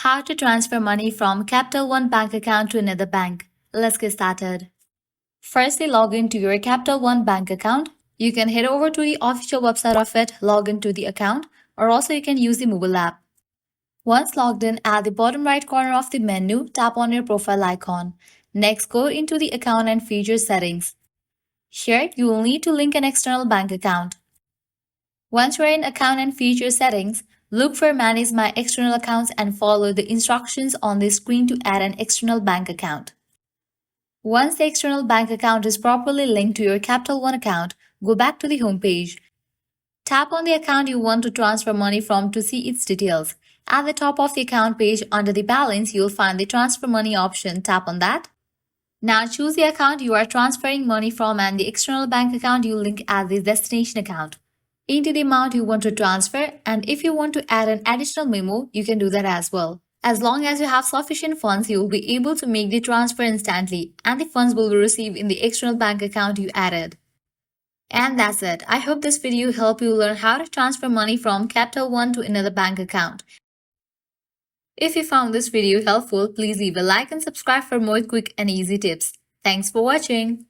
How to transfer money from Capital One bank account to another bank. Let's get started. Firstly, log into your Capital One bank account. You can head over to the official website of it, log into the account, or also you can use the mobile app. Once logged in, at the bottom right corner of the menu, tap on your profile icon. Next, go into the account and features settings. Here, you will need to link an external bank account. Once you're in account and feature settings, look for Manage My External Accounts and follow the instructions on the screen to add an external bank account. Once the external bank account is properly linked to your Capital One account, go back to the home page. Tap on the account you want to transfer money from to see its details. At the top of the account page, under the balance, you'll find the transfer money option. Tap on that. Now choose the account you are transferring money from and the external bank account you link as the destination account. Enter the amount you want to transfer, and if you want to add an additional memo, you can do that as well. As long as you have sufficient funds, you will be able to make the transfer instantly, and the funds will be received in the external bank account you added. And that's it. I hope this video helped you learn how to transfer money from Capital One to another bank account. If you found this video helpful, please leave a like and subscribe for more quick and easy tips. Thanks for watching.